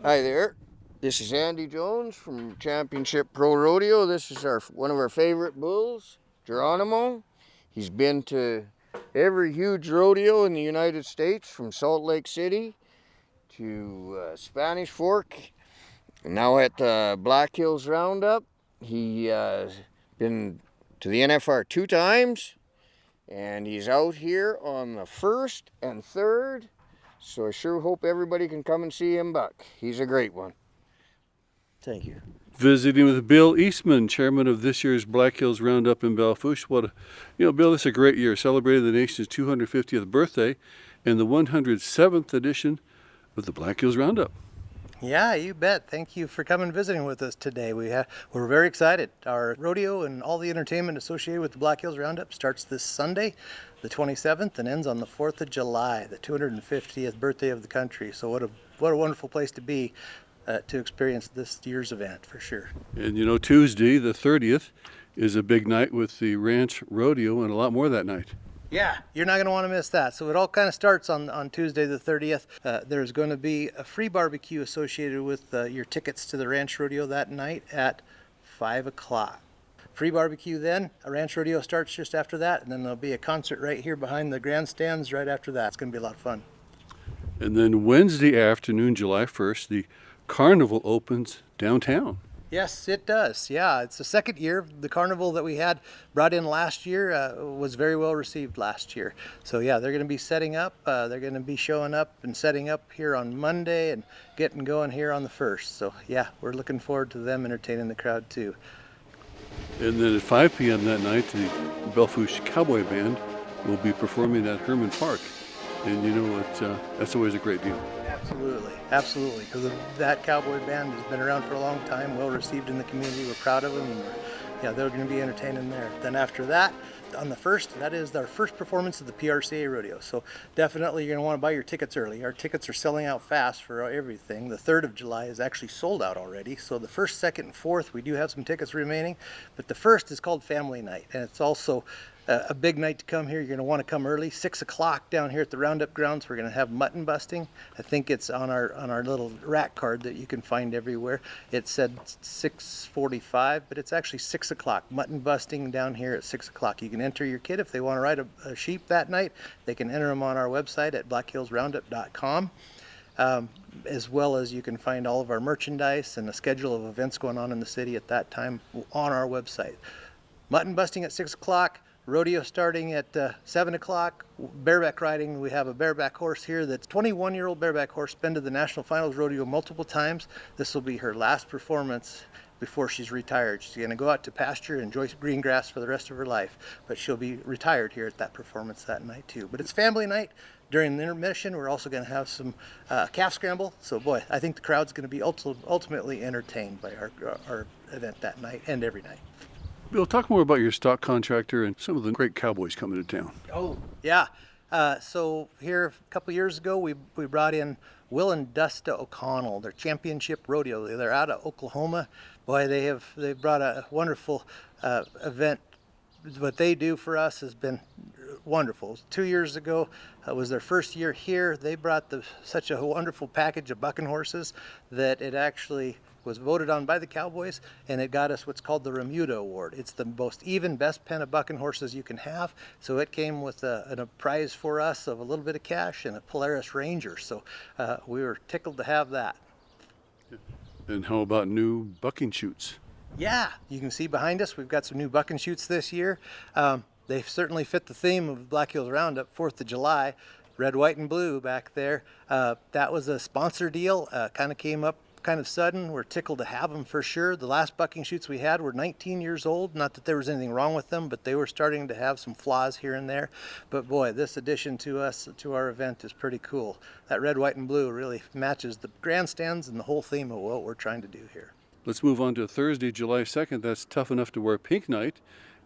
Hi there. This is Andy Jones from Championship Pro Rodeo. This is one of our favorite bulls, Geronimo. He's been to every huge rodeo in the United States, from Salt Lake City to Spanish Fork. And now at Black Hills Roundup. He's been to the NFR 2 times, and he's out here on the 1st and 3rd. So I sure hope everybody can come and see him buck. He's a great one. Thank you. Visiting with Bill Eastman, chairman of this year's Black Hills Roundup in Belfouche. Bill, this is a great year, celebrating the nation's 250th birthday and the 107th edition of the Black Hills Roundup. Yeah, you bet. Thank you for coming visiting with us today. We're very excited. Our rodeo and all the entertainment associated with the Black Hills Roundup starts this Sunday, the 27th, and ends on the 4th of July, the 250th birthday of the country. So what a wonderful place to be to experience this year's event, for sure. And Tuesday, the 30th, is a big night with the Ranch Rodeo and a lot more that night. Yeah, you're not going to want to miss that. So it all kind of starts on Tuesday the 30th. There's going to be a free barbecue associated with your tickets to the Ranch Rodeo that night at 5 o'clock. Free barbecue then. A Ranch Rodeo starts just after that, and then there'll be a concert right here behind the grandstands right after that. It's going to be a lot of fun. And then Wednesday afternoon, July 1st, the carnival opens downtown. Yes, it does. Yeah, it's the second year. The carnival that we had brought in last year was very well received last year. So yeah, they're going to be setting up. They're going to be showing up and setting up here on Monday and getting going here on the 1st. So yeah, we're looking forward to them entertaining the crowd too. And then at 5 p.m. that night, the Belfouche Cowboy Band will be performing at Herman Park. And you know what? That's always a great deal. Absolutely. Because that cowboy band has been around for a long time, well received in the community. We're proud of them. And they're going to be entertaining there. Then after that, on the 1st, that is our first performance of the PRCA rodeo. So definitely you're going to want to buy your tickets early. Our tickets are selling out fast for everything. The 3rd of July is actually sold out already. So the 1st, 2nd, and 4th, we do have some tickets remaining. But the 1st is called Family Night. And it's also a big night to come here. You're going to want to come early. 6 o'clock down here at the Roundup grounds. We're going to have mutton busting. I think it's on our little rack card that you can find everywhere. It said 6:45, but it's actually 6 o'clock. Mutton busting down here at 6 o'clock. You can enter your kid if they want to ride a sheep that night. They can enter them on our website at blackhillsroundup.com. As well as you can find all of our merchandise and a schedule of events going on in the city at that time on our website. Mutton busting at 6 o'clock. Rodeo starting at 7 o'clock. Bareback riding, we have a bareback horse here that's 21-year-old bareback horse, been to the National Finals Rodeo multiple times. This will be her last performance before she's retired. She's going to go out to pasture and enjoy green grass for the rest of her life, but she'll be retired here at that performance that night too. But it's family night. During the intermission, we're also going to have some calf scramble. So boy, I think the crowd's going to be ultimately entertained by our event that night and every night. Bill, talk more about your stock contractor and some of the great cowboys coming to town. Oh, yeah. So here a couple years ago, we brought in Will and Dusta O'Connell. They're championship rodeo. They're out of Oklahoma. Boy, they've brought a wonderful event. What they do for us has been wonderful. 2 years ago was their first year here. They brought such a wonderful package of bucking horses that it actually was voted on by the Cowboys, and it got us what's called the Remuda Award. It's the most even, best pen of bucking horses you can have. So it came with a prize for us of a little bit of cash and a Polaris Ranger. So we were tickled to have that. And how about new bucking chutes? Yeah, you can see behind us, we've got some new bucking chutes this year. They certainly fit the theme of Black Hills Roundup, 4th of July, red, white, and blue back there. That was a sponsor deal, kind of came up kind of sudden. We're tickled to have them for sure. The last bucking chutes we had were 19 years old. Not that there was anything wrong with them, but they were starting to have some flaws here and there. But boy, this addition to our event is pretty cool. That red, white, and blue really matches the grandstands and the whole theme of what we're trying to do here. Let's move on to Thursday, July 2nd. That's Tough Enough to Wear Pink night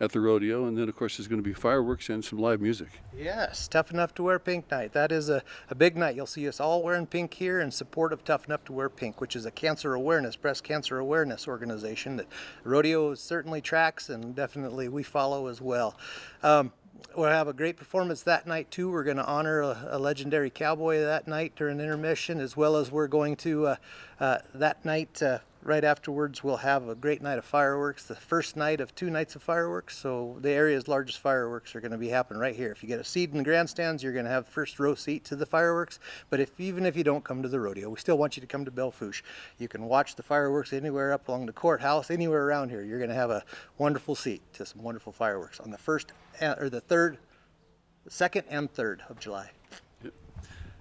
at the rodeo. And then, of course, there's going to be fireworks and some live music. Yes, Tough Enough to Wear Pink night. That is a big night. You'll see us all wearing pink here in support of Tough Enough to Wear Pink, which is a breast cancer awareness organization that rodeo certainly tracks and definitely we follow as well. We'll have a great performance that night too. We're going to honor a legendary cowboy that night during intermission, as well as we're going to that night right afterwards we'll have a great night of fireworks, the first night of 2 nights of fireworks. So the area's largest fireworks are going to be happening right here. If you get a seat in the grandstands, you're going to have first row seat to the fireworks. But even if you don't come to the rodeo, we still want you to come to Belle Fourche. You can watch the fireworks anywhere up along the courthouse, anywhere around here. You're going to have a wonderful seat to some wonderful fireworks on the 1st or the 3rd, 2nd and 3rd of July.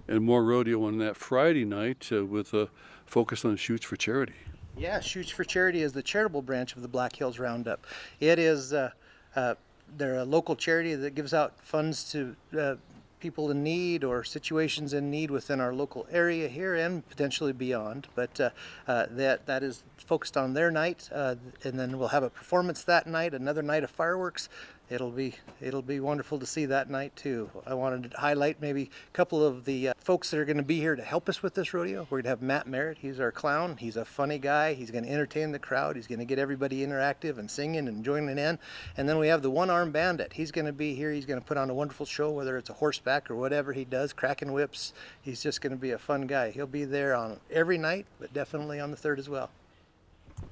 And more rodeo on that Friday night with a focus on Shoots for Charity. Yeah, Shoots for Charity is the charitable branch of the Black Hills Roundup. It is, they're a local charity that gives out funds to people in need or situations in need within our local area here and potentially beyond. But that is focused on their night, and then we'll have a performance that night, another night of fireworks. It'll be wonderful to see that night too. I wanted to highlight maybe a couple of the folks that are going to be here to help us with this rodeo. We're going to have Matt Merritt. He's our clown. He's a funny guy. He's going to entertain the crowd. He's going to get everybody interactive and singing and joining in. And then we have the one-armed bandit. He's going to be here. He's going to put on a wonderful show, whether it's a horseback or whatever he does, cracking whips. He's just going to be a fun guy. He'll be there on every night, but definitely on the 3rd as well.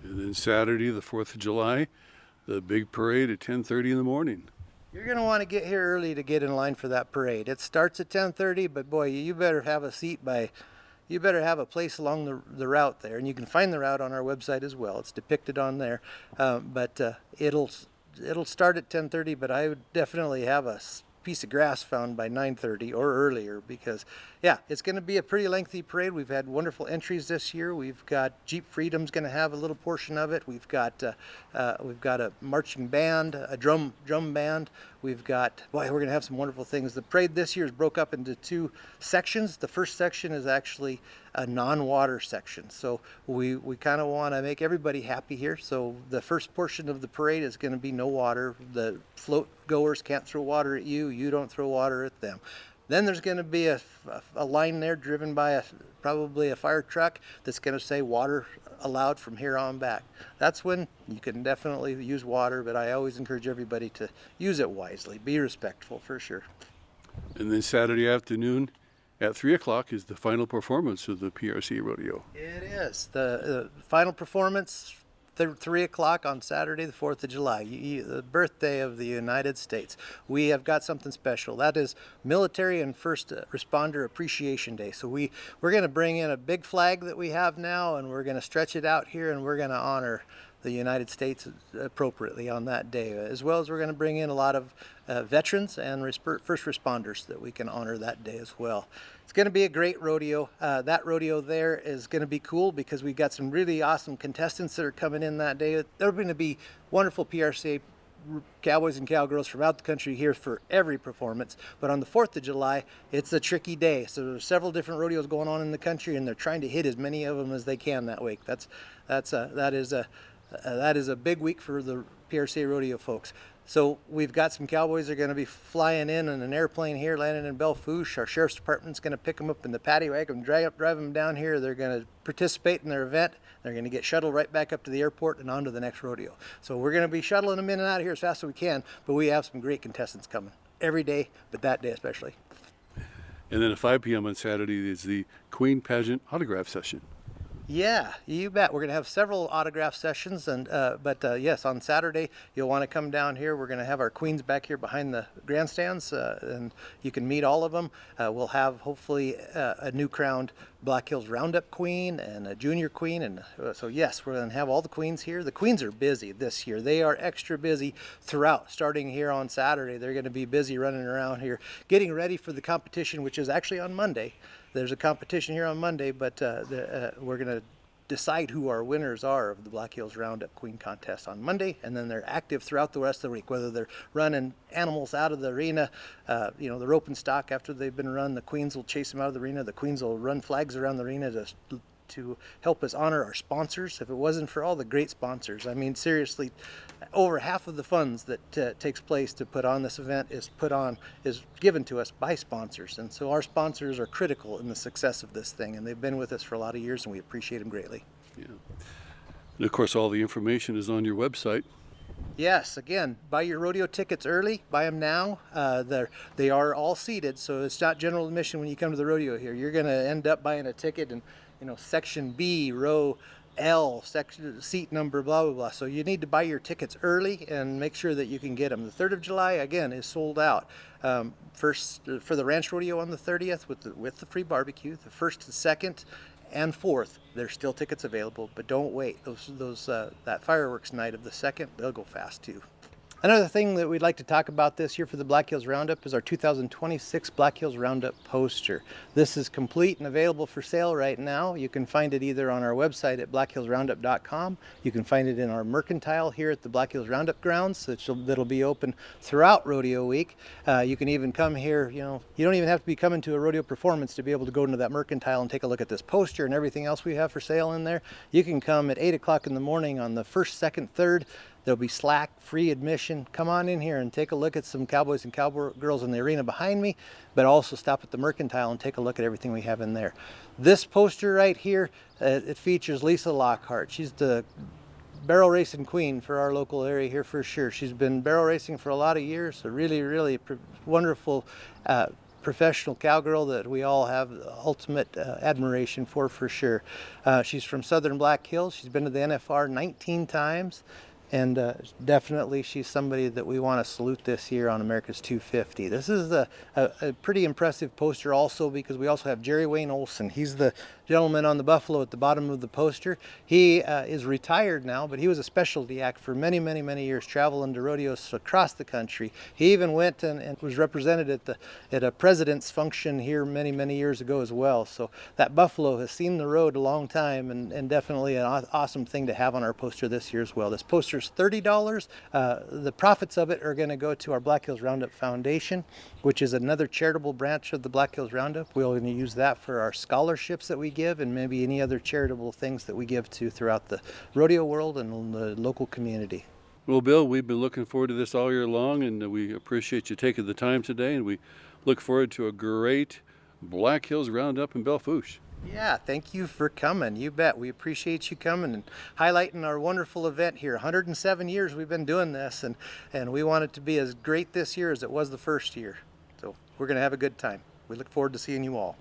And then Saturday, the 4th of July, the big parade at 10:30 in the morning. You're going to want to get here early to get in line for that parade. It starts at 10:30, but boy, you better have a seat you better have a place along the route there, and you can find the route on our website as well. It's depicted on there, but it'll start at 10:30, but I would definitely have a piece of grass found by 9:30 or earlier, because yeah, it's going to be a pretty lengthy parade. We've had wonderful entries this year. We've got Jeep Freedom's going to have a little portion of it. We've got a marching band, a drum band. We're going to have some wonderful things. The parade this year is broke up into 2 sections. The first section is actually a non-water section. So we kind of want to make everybody happy here. So the first portion of the parade is going to be no water. The float goers can't throw water at you. You don't throw water at them. Then there's going to be a line there driven by probably a fire truck that's going to say water allowed from here on back. That's when you can definitely use water, but I always encourage everybody to use it wisely. Be respectful for sure. And then Saturday afternoon at 3 o'clock is the final performance of the PRC Rodeo. It is. The final performance, 3 o'clock on Saturday, the 4th of July, the birthday of the United States. We have got something special. That is Military and First Responder Appreciation Day. So we're going to bring in a big flag that we have now, and we're going to stretch it out here, and we're going to honor the United States appropriately on that day, as well as we're going to bring in a lot of veterans and first responders that we can honor that day as well. It's going to be a great rodeo. That rodeo there is going to be cool because we've got some really awesome contestants that are coming in that day. There are going to be wonderful PRCA cowboys and cowgirls from out the country here for every performance. But on the 4th of July, it's a tricky day. So there's several different rodeos going on in the country, and they're trying to hit as many of them as they can that week. That is a big week for the PRCA rodeo folks. So we've got some cowboys that are going to be flying in an airplane here, landing in Belle Fourche. Our sheriff's department's going to pick them up in the paddy wagon, drive them down here. They're going to participate in their event. They're going to get shuttled right back up to the airport and on to the next rodeo. So we're going to be shuttling them in and out of here as fast as we can, but we have some great contestants coming every day, but that day especially. And then at 5 p.m. on Saturday is the Queen Pageant Autograph Session. Yeah, you bet. We're going to have several autograph sessions, but yes, on Saturday you'll want to come down here. We're going to have our queens back here behind the grandstands, and you can meet all of them. We'll have hopefully a new crowned Black Hills Roundup queen and a junior queen, and so yes, we're going to have all the queens here. The queens are busy this year. They are extra busy throughout. Starting here on Saturday, they're going to be busy running around here, getting ready for the competition, which is actually on Monday. There's a competition here on Monday, but we're going to decide who our winners are of the Black Hills Roundup Queen Contest on Monday, and then they're active throughout the rest of the week, whether they're running animals out of the arena, the rope and stock after they've been run. The queens will chase them out of the arena. The queens will run flags around the arena to help us honor our sponsors. If it wasn't for all the great sponsors, I mean, seriously, over half of the funds that takes place to put on this event is given to us by sponsors, and so our sponsors are critical in the success of this thing, and they've been with us for a lot of years, and we appreciate them greatly. Yeah. And of course, all the information is on your website. Yes, again, buy your rodeo tickets early. Buy them now. They are all seated, so it's not general admission when you come to the rodeo here. You're going to end up buying a ticket in, section B, row L, section seat number, blah blah blah. So you need to buy your tickets early and make sure that you can get them. The 3rd of July again is sold out. First for the ranch rodeo on the 30th with the free barbecue. The 1st and 2nd and 4th, there's still tickets available, but don't wait. That fireworks night of the 2nd, they'll go fast too. Another thing that we'd like to talk about this year for the Black Hills Roundup is our 2026 Black Hills Roundup poster. This is complete and available for sale right now. You can find it either on our website at blackhillsroundup.com. You can find it in our mercantile here at the Black Hills Roundup grounds. That'll be open throughout Rodeo Week. You can even come here, you don't even have to be coming to a rodeo performance to be able to go into that mercantile and take a look at this poster and everything else we have for sale in there. You can come at 8 o'clock in the morning on the 1st, 2nd, 3rd. There'll be slack, free admission. Come on in here and take a look at some cowboys and cowgirls in the arena behind me, but also stop at the mercantile and take a look at everything we have in there. This poster right here, it features Lisa Lockhart. She's the barrel racing queen for our local area here for sure. She's been barrel racing for a lot of years, a really wonderful professional cowgirl that we all have ultimate admiration for sure. She's from Southern Black Hills. She's been to the NFR 19 times. And definitely she's somebody that we want to salute this year on America's 250. This is a pretty impressive poster also because we also have Jerry Wayne Olson. He's the gentleman on the buffalo at the bottom of the poster. He is retired now, but he was a specialty act for many years, traveling to rodeos across the country. He even went and was represented at a president's function here many years ago as well. So that buffalo has seen the road a long time and definitely an awesome thing to have on our poster this year as well. This poster's $30. The profits of it are going to go to our Black Hills Roundup Foundation, which is another charitable branch of the Black Hills Roundup. We're going to use that for our scholarships that we give and maybe any other charitable things that we give to throughout the rodeo world and the local community. Well, Bill, we've been looking forward to this all year long, and we appreciate you taking the time today, and we look forward to a great Black Hills Roundup in Belle Fourche. Yeah, thank you for coming. You bet. We appreciate you coming and highlighting our wonderful event here. 107 years we've been doing this, and we want it to be as great this year as it was the first year. So we're going to have a good time. We look forward to seeing you all.